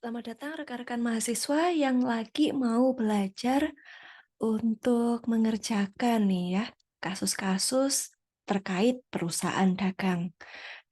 Selamat datang rekan-rekan mahasiswa yang lagi mau belajar untuk mengerjakan nih ya, kasus-kasus terkait perusahaan dagang.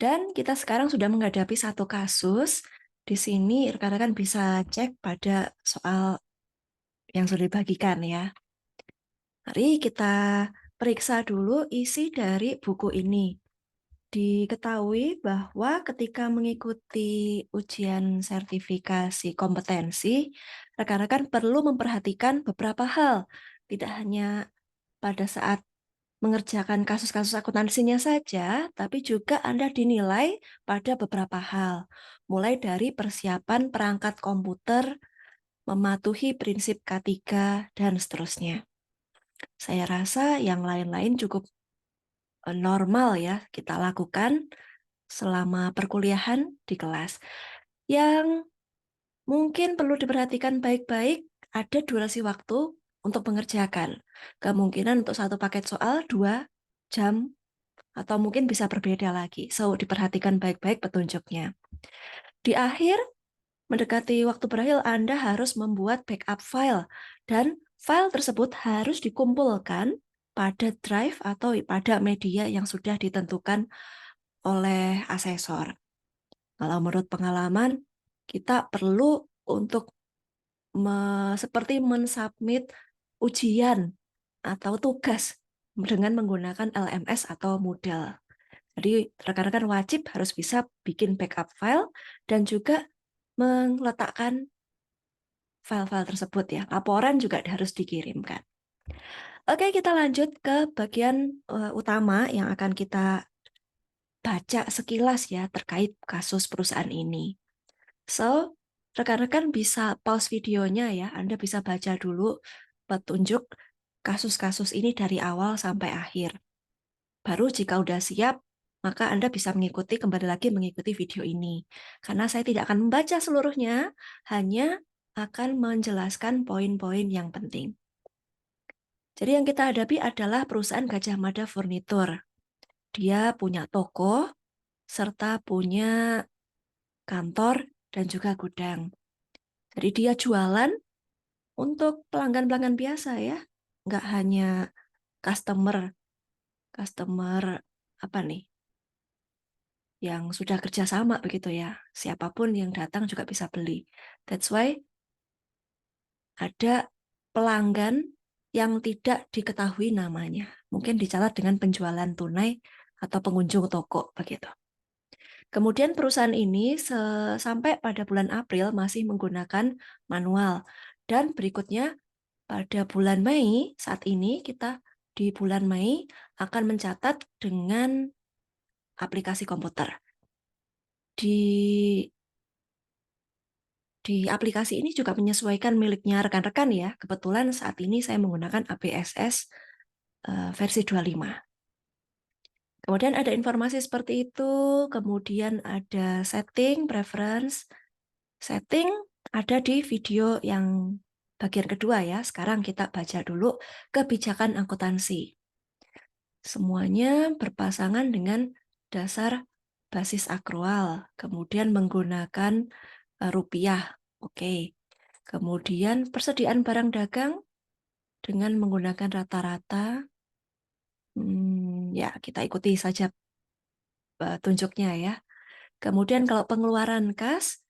Dan kita sekarang sudah menghadapi satu kasus. Di sini rekan-rekan bisa cek pada soal yang sudah dibagikan ya. Mari kita periksa dulu isi dari buku ini. Diketahui bahwa ketika mengikuti ujian sertifikasi kompetensi, rekan-rekan perlu memperhatikan beberapa hal. Tidak hanya pada saat mengerjakan kasus-kasus akuntansinya saja, tapi juga Anda dinilai pada beberapa hal. Mulai dari persiapan perangkat komputer, mematuhi prinsip K3, dan seterusnya. Saya rasa yang lain-lain cukup normal ya kita lakukan selama perkuliahan di kelas. Yang mungkin perlu diperhatikan baik-baik, ada durasi waktu untuk mengerjakan. Kemungkinan untuk satu paket soal 2 jam atau mungkin bisa berbeda lagi. So, diperhatikan baik-baik petunjuknya. Di akhir, mendekati waktu berakhir, Anda harus membuat backup file dan file tersebut harus dikumpulkan pada drive atau pada media yang sudah ditentukan oleh asesor. Kalau menurut pengalaman, kita perlu untuk seperti mensubmit ujian atau tugas dengan menggunakan LMS atau Moodle. Jadi rekan-rekan wajib harus bisa bikin backup file dan juga meletakkan file-file tersebut ya. Laporan juga harus dikirimkan. Oke, kita lanjut ke bagian utama yang akan kita baca sekilas ya terkait kasus perusahaan ini. So, rekan-rekan bisa pause videonya ya, Anda bisa baca dulu petunjuk kasus-kasus ini dari awal sampai akhir. Baru jika udah siap, maka Anda bisa kembali lagi mengikuti video ini. Karena saya tidak akan membaca seluruhnya, hanya akan menjelaskan poin-poin yang penting. Jadi yang kita hadapi adalah perusahaan Gajah Mada Furnitur. Dia punya toko, serta punya kantor dan juga gudang. Jadi dia jualan untuk pelanggan-pelanggan biasa ya, nggak hanya customer customer apa nih, yang sudah kerja sama begitu ya. Siapapun yang datang juga bisa beli. That's why ada pelanggan yang tidak diketahui namanya. Mungkin dicatat dengan penjualan tunai atau pengunjung toko begitu. Kemudian perusahaan ini sampai pada bulan April masih menggunakan manual. Dan berikutnya pada bulan Mei, saat ini kita di bulan Mei akan mencatat dengan aplikasi komputer. Di aplikasi ini juga menyesuaikan miliknya rekan-rekan ya. Kebetulan saat ini saya menggunakan ABSS versi 25. Kemudian ada informasi seperti itu, kemudian ada setting, preference. Setting ada di video yang bagian kedua ya. Sekarang kita baca dulu kebijakan akuntansi. Semuanya berpasangan dengan dasar basis akrual, kemudian menggunakan rupiah. Oke. Kemudian persediaan barang dagang dengan menggunakan rata-rata. Ya, kita ikuti saja tunjuknya ya. Kemudian kalau pengeluaran kas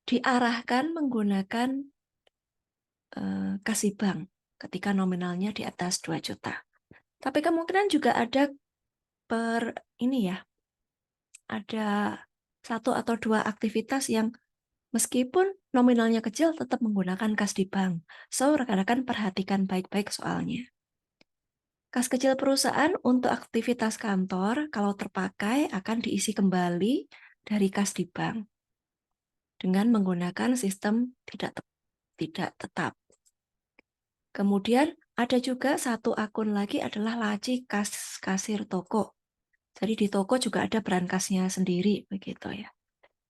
diarahkan menggunakan kas bank ketika nominalnya di atas 2 juta. Tapi kemungkinan juga ada ini ya, ada satu atau dua aktivitas yang meskipun nominalnya kecil tetap menggunakan kas di bank. So, rekan-rekan perhatikan baik-baik soalnya. Kas kecil perusahaan untuk aktivitas kantor kalau terpakai akan diisi kembali dari kas di bank dengan menggunakan sistem tidak tetap. Kemudian ada juga satu akun lagi adalah laci kasir toko. Jadi di toko juga ada brankasnya sendiri begitu ya.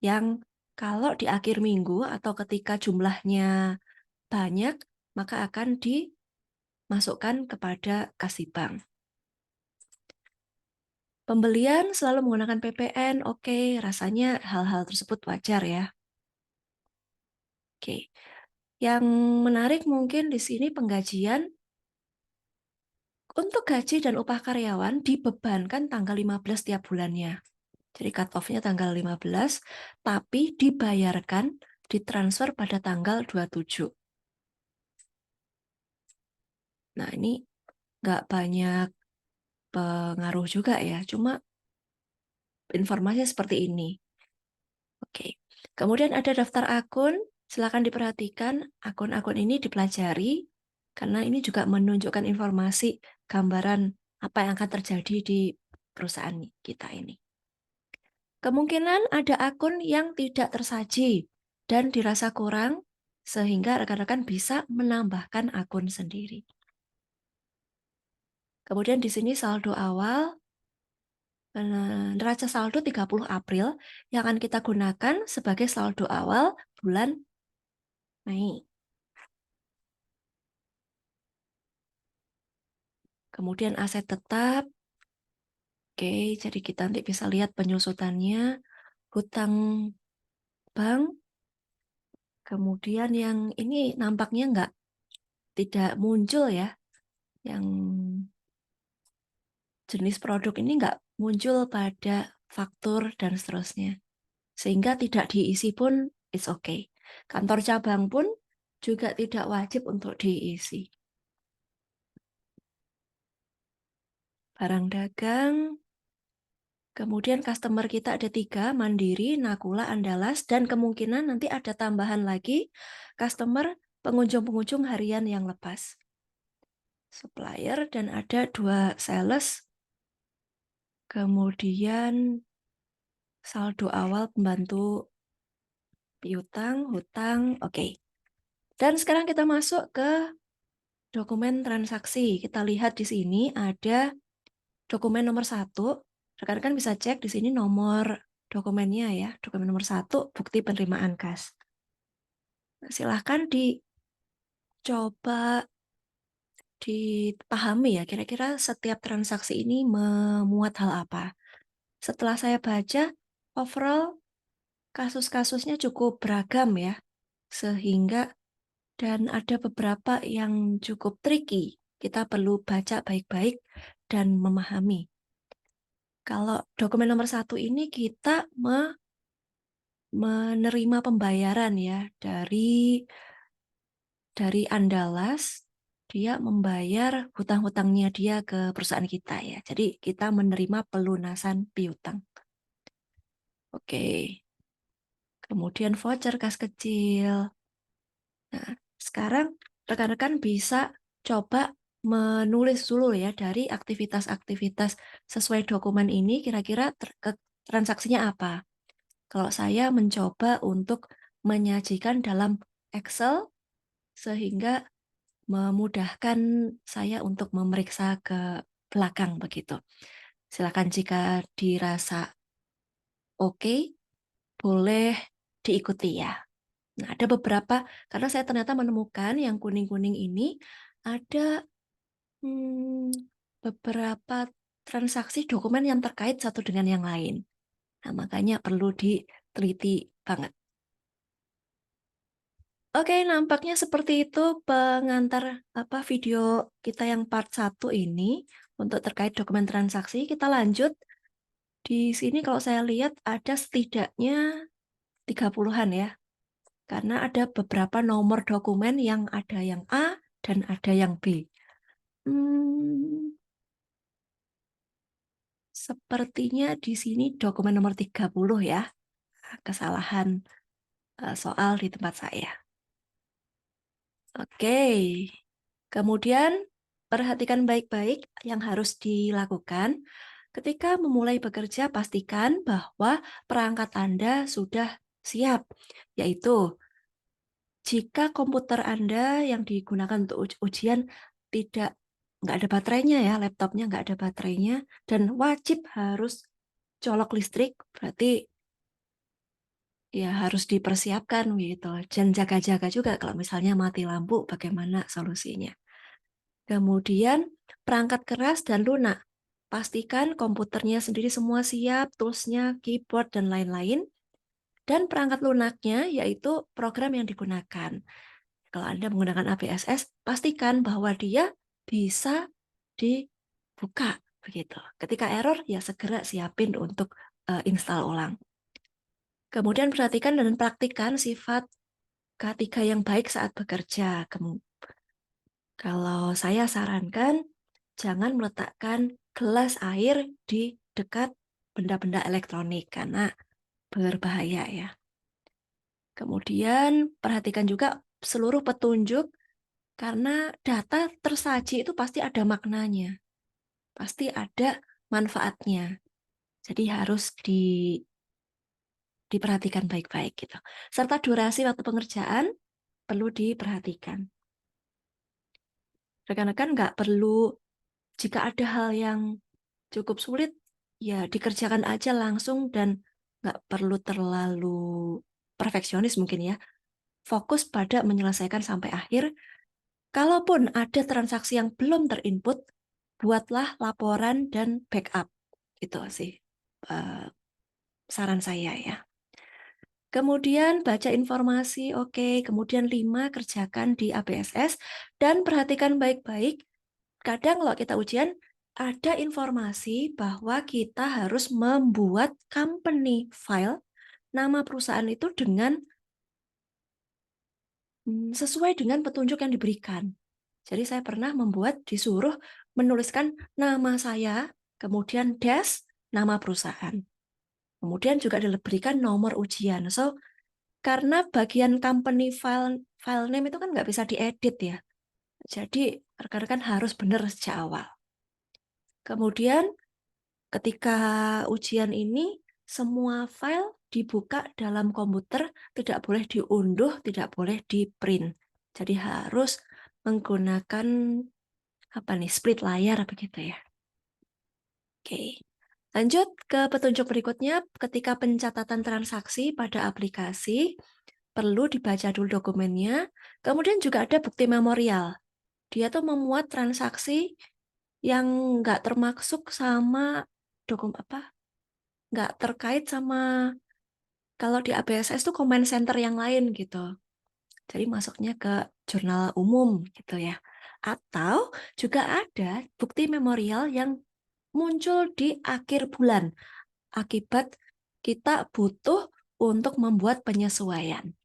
Yang kalau di akhir minggu atau ketika jumlahnya banyak, maka akan dimasukkan kepada kas bank. Pembelian selalu menggunakan PPN, oke, rasanya hal-hal tersebut wajar ya. Oke, yang menarik mungkin di sini penggajian untuk gaji dan upah karyawan dibebankan tanggal 15 tiap bulannya. Jadi cut off-nya tanggal 15, tapi dibayarkan, ditransfer pada tanggal 27. Nah, ini nggak banyak pengaruh juga ya, cuma informasinya seperti ini. Oke. Kemudian ada daftar akun, silakan diperhatikan akun-akun ini dipelajari karena ini juga menunjukkan informasi gambaran apa yang akan terjadi di perusahaan kita ini. Kemungkinan ada akun yang tidak tersaji dan dirasa kurang sehingga rekan-rekan bisa menambahkan akun sendiri. Kemudian di sini saldo awal, neraca saldo 30 April yang akan kita gunakan sebagai saldo awal bulan Mei. Kemudian aset tetap, oke, jadi kita nanti bisa lihat penyusutannya, hutang bank, kemudian yang ini nampaknya tidak muncul ya, yang jenis produk ini nggak muncul pada faktur dan seterusnya. Sehingga tidak diisi pun it's okay. Kantor cabang pun juga tidak wajib untuk diisi. Barang dagang, kemudian customer kita ada 3, Mandiri, Nakula, Andalas, dan kemungkinan nanti ada tambahan lagi customer pengunjung-pengunjung harian yang lepas. Supplier dan ada 2 sales, kemudian saldo awal pembantu piutang, hutang, oke. Dan sekarang kita masuk ke dokumen transaksi. Kita lihat di sini ada dokumen nomor 1. Rekan-rekan bisa cek di sini nomor dokumennya ya. Dokumen nomor 1, bukti penerimaan kas. Silahkan dicoba dipahami ya, kira-kira setiap transaksi ini memuat hal apa. Setelah saya baca, overall kasus-kasusnya cukup beragam ya, sehingga dan ada beberapa yang cukup tricky. Kita perlu baca baik-baik dan memahami. Kalau dokumen nomor 1 ini kita menerima pembayaran ya dari Andalas, dia membayar hutang-hutangnya dia ke perusahaan kita ya. Jadi kita menerima pelunasan piutang. Oke. Kemudian voucher kas kecil. Nah, sekarang rekan-rekan bisa coba menulis dulu ya dari aktivitas-aktivitas sesuai dokumen ini kira-kira transaksinya apa. Kalau saya mencoba untuk menyajikan dalam Excel sehingga memudahkan saya untuk memeriksa ke belakang begitu. Silakan jika dirasa oke, boleh diikuti ya. Nah, ada beberapa, karena saya ternyata menemukan yang kuning-kuning ini ada beberapa transaksi dokumen yang terkait satu dengan yang lain. Nah, makanya perlu diteliti banget. Oke, nampaknya seperti itu pengantar video kita yang part 1 ini untuk terkait dokumen transaksi. Kita lanjut. Di sini kalau saya lihat ada setidaknya 30-an ya. Karena ada beberapa nomor dokumen yang ada yang A dan ada yang B. Sepertinya di sini dokumen nomor 30 ya. Kesalahan soal di tempat saya. Oke. Kemudian perhatikan baik-baik yang harus dilakukan. Ketika memulai bekerja, pastikan bahwa perangkat Anda sudah siap, yaitu jika komputer Anda yang digunakan untuk ujian nggak ada baterainya ya, laptopnya nggak ada baterainya, dan wajib harus colok listrik, berarti ya harus dipersiapkan gitu. Dan jaga-jaga juga kalau misalnya mati lampu, bagaimana solusinya. Kemudian perangkat keras dan lunak. Pastikan komputernya sendiri semua siap, toolsnya, keyboard, dan lain-lain. dan perangkat lunaknya yaitu program yang digunakan. Kalau Anda menggunakan APSS, pastikan bahwa dia bisa dibuka begitu. Ketika error, ya segera siapin untuk install ulang. Kemudian perhatikan dan praktikkan sifat K3 yang baik saat bekerja. Kalau saya sarankan, jangan meletakkan gelas air di dekat benda-benda elektronik karena berbahaya ya. Kemudian perhatikan juga seluruh petunjuk karena data tersaji itu pasti ada maknanya, pasti ada manfaatnya. Jadi harus diperhatikan baik-baik gitu. Serta durasi waktu pengerjaan perlu diperhatikan. Rekan-rekan nggak perlu, jika ada hal yang cukup sulit, ya dikerjakan aja langsung dan nggak perlu terlalu perfeksionis mungkin ya. Fokus pada menyelesaikan sampai akhir. Kalaupun ada transaksi yang belum terinput, buatlah laporan dan backup. Itu sih eh, saran saya ya. Kemudian baca informasi, oke. Kemudian 5, kerjakan di APSS dan perhatikan baik-baik. Kadang kalau kita ujian, ada informasi bahwa kita harus membuat company file, nama perusahaan itu dengan sesuai dengan petunjuk yang diberikan. Jadi saya pernah disuruh menuliskan nama saya, kemudian dash, nama perusahaan. Kemudian juga diberikan nomor ujian. So, karena bagian company file name itu kan nggak bisa diedit ya. Jadi rekan-rekan harus benar sejak awal. Kemudian ketika ujian ini, semua file dibuka dalam komputer, tidak boleh diunduh, tidak boleh di-print. Jadi harus menggunakan split layar begitu ya. Oke. Lanjut ke petunjuk berikutnya, ketika pencatatan transaksi pada aplikasi, perlu dibaca dulu dokumennya. Kemudian juga ada bukti memorial. Dia tuh memuat transaksi yang nggak termasuk sama nggak terkait sama, kalau di ABSS tuh comment center yang lain gitu. Jadi masuknya ke jurnal umum gitu ya. Atau juga ada bukti memorial yang muncul di akhir bulan akibat kita butuh untuk membuat penyesuaian.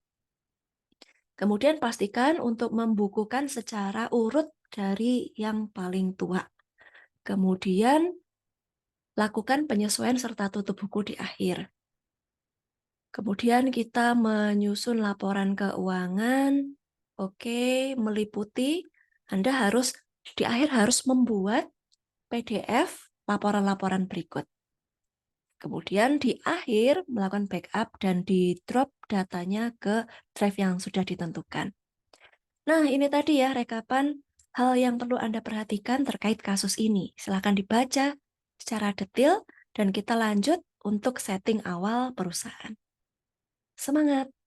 Kemudian pastikan untuk membukukan secara urut dari yang paling tua. Kemudian lakukan penyesuaian serta tutup buku di akhir. Kemudian kita menyusun laporan keuangan. Oke, meliputi Anda harus di akhir harus membuat PDF laporan-laporan berikut. Kemudian di akhir melakukan backup dan di drop datanya ke drive yang sudah ditentukan. Nah, ini tadi ya rekapan hal yang perlu Anda perhatikan terkait kasus ini. Silakan dibaca secara detail dan kita lanjut untuk setting awal perusahaan. Semangat!